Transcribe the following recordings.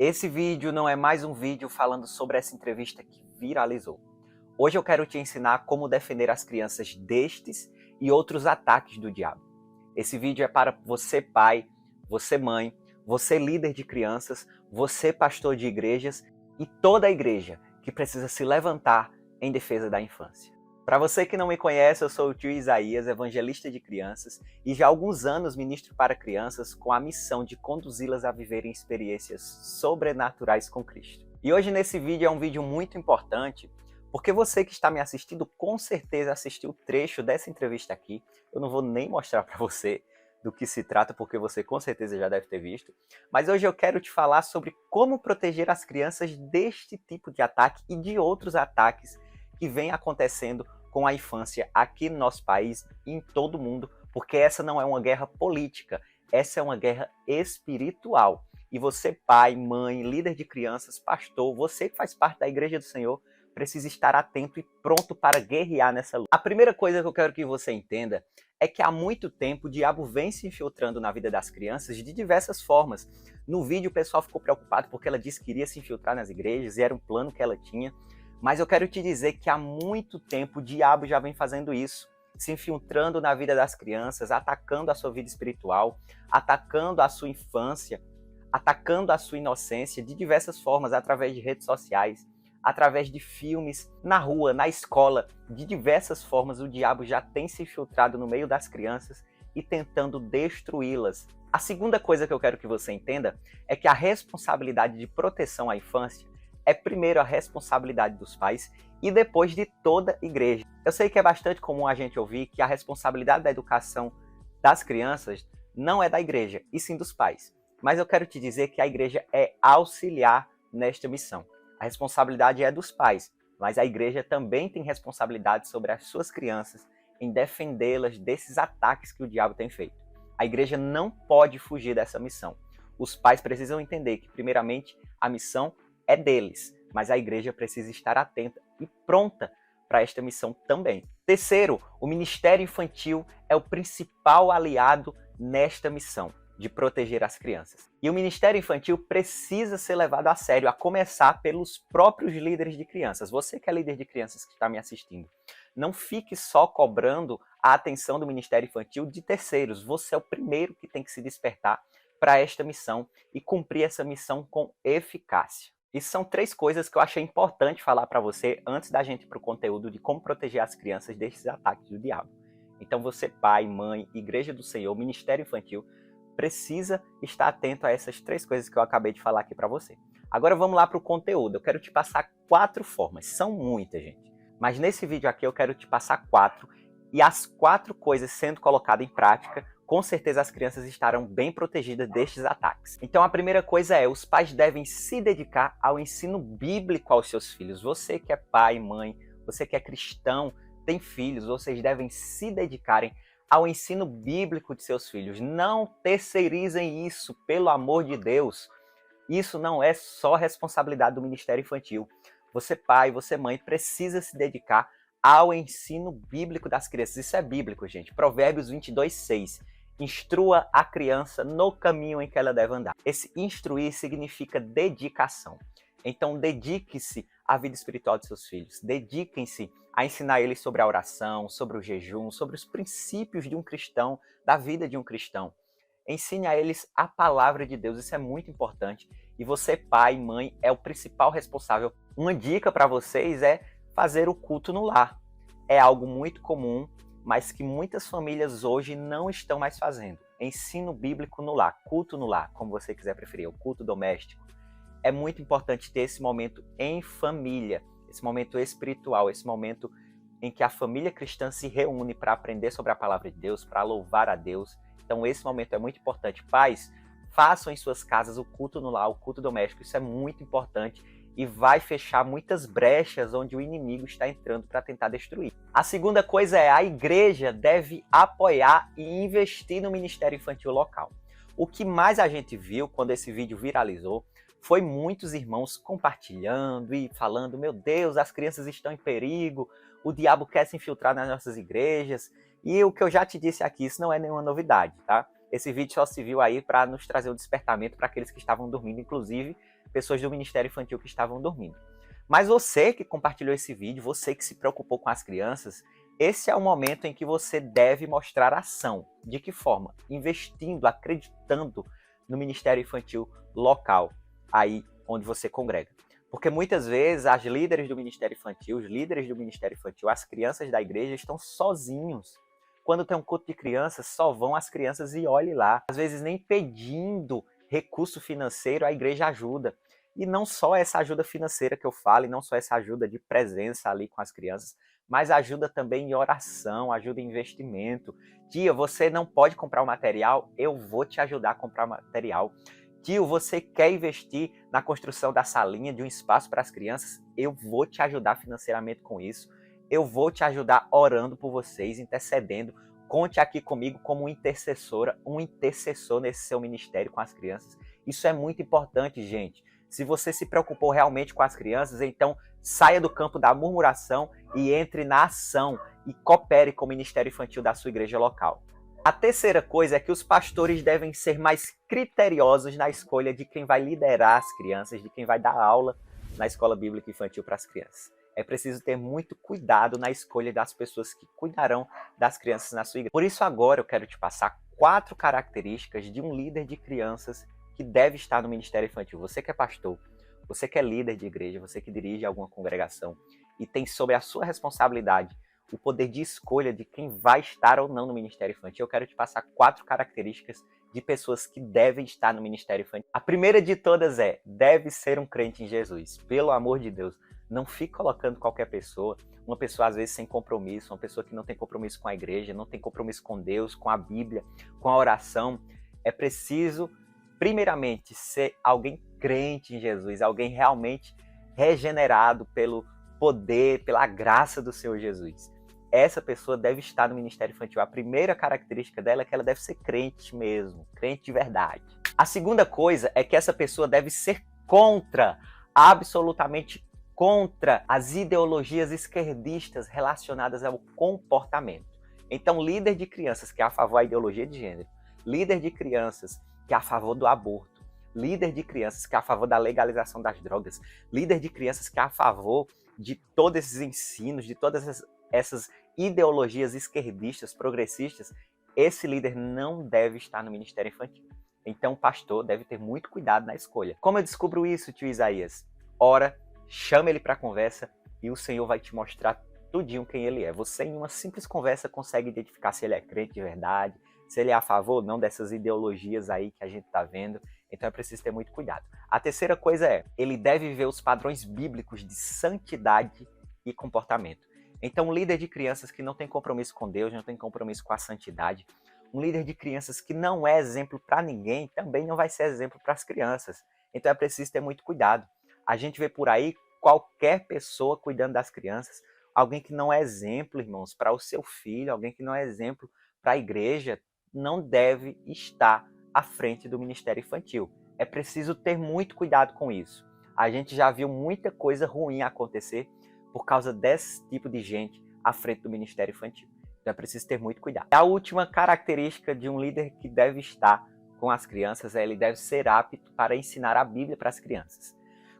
Esse vídeo não é mais um vídeo falando sobre essa entrevista que viralizou. Hoje eu quero te ensinar como defender as crianças destes e outros ataques do diabo. Esse vídeo é para você pai, você mãe, você líder de crianças, você pastor de igrejas e toda a igreja que precisa se levantar em defesa da infância. Para você que não me conhece, eu sou o tio Isaías, evangelista de crianças, e já há alguns anos ministro para crianças com a missão de conduzi-las a viverem experiências sobrenaturais com Cristo. E hoje nesse vídeo é um vídeo muito importante, porque você que está me assistindo com certeza assistiu o trecho dessa entrevista aqui. Eu não vou nem mostrar para você do que se trata, porque você com certeza já deve ter visto. Mas hoje eu quero te falar sobre como proteger as crianças deste tipo de ataque e de outros ataques que vem acontecendo com a infância aqui no nosso país e em todo o mundo, porque essa não é uma guerra política, essa é uma guerra espiritual. E você, pai, mãe, líder de crianças, pastor, você que faz parte da Igreja do Senhor, precisa estar atento e pronto para guerrear nessa luta. A primeira coisa que eu quero que você entenda é que há muito tempo o diabo vem se infiltrando na vida das crianças de diversas formas. No vídeo o pessoal ficou preocupado porque ela disse que iria se infiltrar nas igrejas e era um plano que ela tinha. Mas eu quero te dizer que há muito tempo o diabo já vem fazendo isso, se infiltrando na vida das crianças, atacando a sua vida espiritual, atacando a sua infância, atacando a sua inocência de diversas formas, através de redes sociais, através de filmes, na rua, na escola, de diversas formas o diabo já tem se infiltrado no meio das crianças e tentando destruí-las. A segunda coisa que eu quero que você entenda é que a responsabilidade de proteção à infância é primeiro a responsabilidade dos pais e depois de toda a igreja. Eu sei que é bastante comum a gente ouvir que a responsabilidade da educação das crianças não é da igreja, e sim dos pais. Mas eu quero te dizer que a igreja é auxiliar nesta missão. A responsabilidade é dos pais, mas a igreja também tem responsabilidade sobre as suas crianças em defendê-las desses ataques que o diabo tem feito. A igreja não pode fugir dessa missão. Os pais precisam entender que, primeiramente, a missão é deles, mas a igreja precisa estar atenta e pronta para esta missão também. Terceiro, o Ministério Infantil é o principal aliado nesta missão de proteger as crianças. E o Ministério Infantil precisa ser levado a sério, a começar pelos próprios líderes de crianças. Você que é líder de crianças que está me assistindo, não fique só cobrando a atenção do Ministério Infantil de terceiros. Você é o primeiro que tem que se despertar para esta missão e cumprir essa missão com eficácia. E são três coisas que eu achei importante falar para você antes da gente ir para o conteúdo de como proteger as crianças desses ataques do diabo. Então você, pai, mãe, Igreja do Senhor, Ministério Infantil, precisa estar atento a essas três coisas que eu acabei de falar aqui para você. Agora vamos lá para o conteúdo. Eu quero te passar 4 formas. São muitas, gente. Mas nesse vídeo aqui eu quero te passar 4. E as 4 coisas sendo colocadas em prática, com certeza as crianças estarão bem protegidas destes ataques. Então a primeira coisa é, os pais devem se dedicar ao ensino bíblico aos seus filhos. Você que é pai, mãe, você que é cristão, tem filhos, vocês devem se dedicarem ao ensino bíblico de seus filhos. Não terceirizem isso, pelo amor de Deus. Isso não é só responsabilidade do Ministério Infantil. Você pai, você mãe, precisa se dedicar ao ensino bíblico das crianças. Isso é bíblico, gente. Provérbios 22:6. Instrua a criança no caminho em que ela deve andar. Esse instruir significa dedicação. Então, dedique-se à vida espiritual de seus filhos. Dediquem-se a ensinar eles sobre a oração, sobre o jejum, sobre os princípios de um cristão, da vida de um cristão. Ensine a eles a palavra de Deus. Isso é muito importante. E você, pai, mãe, é o principal responsável. Uma dica para vocês é fazer o culto no lar. É algo muito comum, mas que muitas famílias hoje não estão mais fazendo. Ensino bíblico no lar, culto no lar, como você quiser preferir, o culto doméstico. É muito importante ter esse momento em família, esse momento espiritual, esse momento em que a família cristã se reúne para aprender sobre a palavra de Deus, para louvar a Deus. Então esse momento é muito importante. Pais, façam em suas casas o culto no lar, o culto doméstico, isso é muito importante e vai fechar muitas brechas onde o inimigo está entrando para tentar destruir. A segunda coisa é, a igreja deve apoiar e investir no Ministério Infantil local. O que mais a gente viu quando esse vídeo viralizou foi muitos irmãos compartilhando e falando, meu Deus, as crianças estão em perigo, o diabo quer se infiltrar nas nossas igrejas. E o que eu já te disse aqui, isso não é nenhuma novidade, tá? Esse vídeo só se viu aí para nos trazer um despertamento para aqueles que estavam dormindo, inclusive pessoas do Ministério Infantil que estavam dormindo. Mas você que compartilhou esse vídeo, você que se preocupou com as crianças, esse é o momento em que você deve mostrar ação. De que forma? Investindo, acreditando no Ministério Infantil local, aí onde você congrega. Porque muitas vezes as líderes do Ministério Infantil, os líderes do Ministério Infantil, as crianças da igreja estão sozinhos. Quando tem um culto de crianças, só vão as crianças e olhe lá. Às vezes nem pedindo recurso financeiro a igreja ajuda. E não só essa ajuda financeira que eu falo, e não só essa ajuda de presença ali com as crianças, mas ajuda também em oração, ajuda em investimento. Tia, você não pode comprar o material? Eu vou te ajudar a comprar o material. Tio, você quer investir na construção da salinha, de um espaço para as crianças? Eu vou te ajudar financeiramente com isso. Eu vou te ajudar orando por vocês, intercedendo. Conte aqui comigo como intercessora, um intercessor nesse seu ministério com as crianças. Isso é muito importante, gente. Se você se preocupou realmente com as crianças, então saia do campo da murmuração e entre na ação e coopere com o Ministério Infantil da sua igreja local. A terceira coisa é que os pastores devem ser mais criteriosos na escolha de quem vai liderar as crianças, de quem vai dar aula na escola bíblica infantil para as crianças. É preciso ter muito cuidado na escolha das pessoas que cuidarão das crianças na sua igreja. Por isso agora eu quero te passar 4 características de um líder de crianças que deve estar no Ministério Infantil. Você que é pastor, você que é líder de igreja, você que dirige alguma congregação e tem sob a sua responsabilidade o poder de escolha de quem vai estar ou não no Ministério Infantil, eu quero te passar 4 características de pessoas que devem estar no Ministério Infantil. A primeira de todas deve ser um crente em Jesus. Pelo amor de Deus, não fique colocando qualquer pessoa, uma pessoa às vezes sem compromisso, uma pessoa que não tem compromisso com a igreja, não tem compromisso com Deus, com a Bíblia, com a oração. É preciso, primeiramente, ser alguém crente em Jesus, alguém realmente regenerado pelo poder, pela graça do Senhor Jesus. Essa pessoa deve estar no Ministério Infantil. A primeira característica dela é que ela deve ser crente mesmo, crente de verdade. A segunda coisa é que essa pessoa deve ser contra, absolutamente contra as ideologias esquerdistas relacionadas ao comportamento. Então, líder de crianças que é a favor da ideologia de gênero, líder de crianças que é a favor do aborto, líder de crianças que é a favor da legalização das drogas, líder de crianças que é a favor de todos esses ensinos, de todas essas ideologias esquerdistas, progressistas, esse líder não deve estar no Ministério Infantil. Então o pastor deve ter muito cuidado na escolha. Como eu descubro isso, tio Isaías? Ora, chama ele para a conversa e o Senhor vai te mostrar tudinho quem ele é. Você em uma simples conversa consegue identificar se ele é crente de verdade, se ele é a favor ou não dessas ideologias aí que a gente está vendo. Então é preciso ter muito cuidado. A terceira coisa ele deve viver os padrões bíblicos de santidade e comportamento. Então, um líder de crianças que não tem compromisso com Deus, não tem compromisso com a santidade, um líder de crianças que não é exemplo para ninguém, também não vai ser exemplo para as crianças. Então, é preciso ter muito cuidado. A gente vê por aí qualquer pessoa cuidando das crianças, alguém que não é exemplo, irmãos, para o seu filho, alguém que não é exemplo para a igreja, não deve estar à frente do Ministério Infantil. É preciso ter muito cuidado com isso. A gente já viu muita coisa ruim acontecer por causa desse tipo de gente à frente do Ministério Infantil. Então é preciso ter muito cuidado. A última característica de um líder que deve estar com as crianças ele deve ser apto para ensinar a Bíblia para as crianças.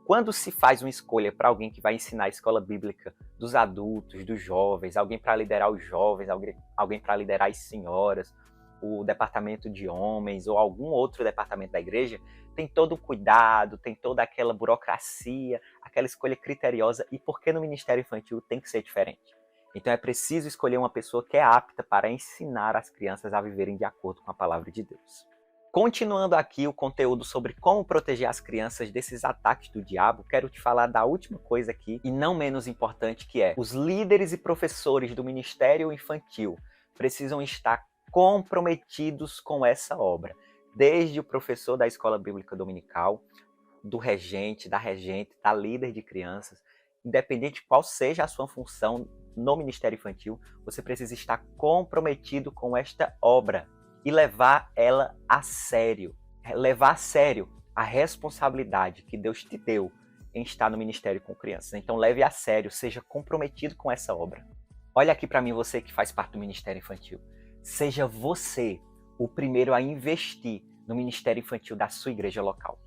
Quando se faz uma escolha para alguém que vai ensinar a escola bíblica dos adultos, dos jovens, alguém para liderar os jovens, alguém para liderar as senhoras, o departamento de homens ou algum outro departamento da igreja, tem todo o cuidado, tem toda aquela burocracia, aquela escolha criteriosa. E por que no Ministério Infantil tem que ser diferente? Então é preciso escolher uma pessoa que é apta para ensinar as crianças a viverem de acordo com a palavra de Deus. Continuando aqui o conteúdo sobre como proteger as crianças desses ataques do diabo, quero te falar da última coisa aqui, e não menos importante, que é os líderes e professores do Ministério Infantil precisam estar comprometidos com essa obra. Desde o professor da escola bíblica dominical, do regente, da líder de crianças, independente de qual seja a sua função no Ministério Infantil, você precisa estar comprometido com esta obra e levar ela a sério. Levar a sério a responsabilidade que Deus te deu em estar no ministério com crianças. Então leve a sério, seja comprometido com essa obra. Olha aqui para mim, você que faz parte do Ministério Infantil. Seja você o primeiro a investir no Ministério Infantil da sua igreja local.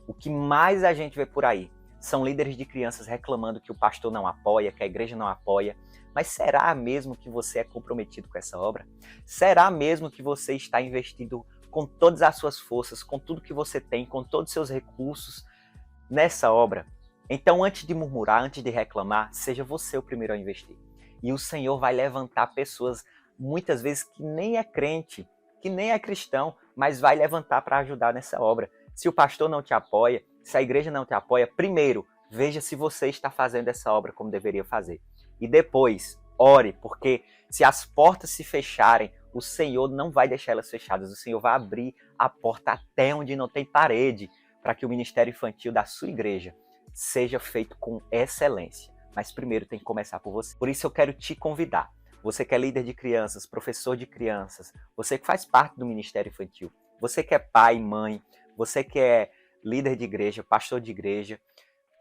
O que mais a gente vê por aí são líderes de crianças reclamando que o pastor não apoia, que a igreja não apoia. Mas será mesmo que você é comprometido com essa obra? Será mesmo que você está investido com todas as suas forças, com tudo que você tem, com todos os seus recursos nessa obra? Então, antes de murmurar, antes de reclamar, seja você o primeiro a investir. E o Senhor vai levantar pessoas, muitas vezes, que nem é crente, que nem é cristão, mas vai levantar para ajudar nessa obra. Se o pastor não te apoia, se a igreja não te apoia, primeiro, veja se você está fazendo essa obra como deveria fazer. E depois, ore, porque se as portas se fecharem, o Senhor não vai deixar elas fechadas. O Senhor vai abrir a porta até onde não tem parede, para que o ministério infantil da sua igreja seja feito com excelência. Mas primeiro tem que começar por você. Por isso eu quero te convidar. Você que é líder de crianças, professor de crianças, você que faz parte do ministério infantil, você que é pai, mãe, você que é líder de igreja, pastor de igreja,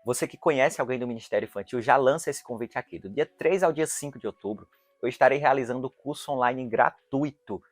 você que conhece alguém do Ministério Infantil, já lança esse convite aqui. Do dia 3 ao dia 5 de outubro, eu estarei realizando o curso online gratuito,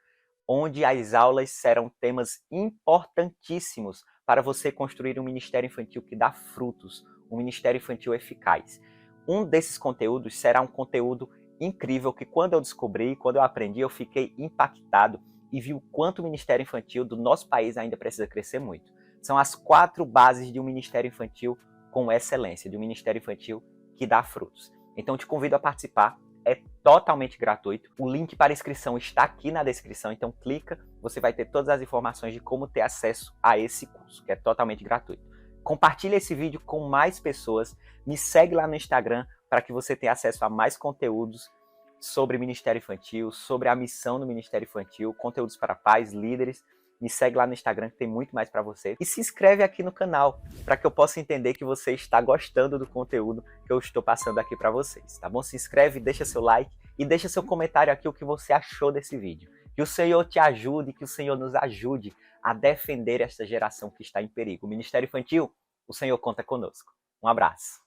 onde as aulas serão temas importantíssimos para você construir um Ministério Infantil que dá frutos, um Ministério Infantil eficaz. Um desses conteúdos será um conteúdo incrível que quando eu descobri, quando eu aprendi, eu fiquei impactado e vi o quanto o Ministério Infantil do nosso país ainda precisa crescer muito. São as 4 bases de um Ministério Infantil com excelência, de um Ministério Infantil que dá frutos. Então te convido a participar, é totalmente gratuito. O link para inscrição está aqui na descrição, então clica, você vai ter todas as informações de como ter acesso a esse curso, que é totalmente gratuito. Compartilhe esse vídeo com mais pessoas, me segue lá no Instagram para que você tenha acesso a mais conteúdos sobre Ministério Infantil, sobre a missão do Ministério Infantil, conteúdos para pais, líderes. Me segue lá no Instagram que tem muito mais para você. E se inscreve aqui no canal para que eu possa entender que você está gostando do conteúdo que eu estou passando aqui para vocês, tá bom? Se inscreve, deixa seu like e deixa seu comentário aqui o que você achou desse vídeo. Que o Senhor te ajude, que o Senhor nos ajude a defender esta geração que está em perigo. O Ministério Infantil, o Senhor conta conosco. Um abraço.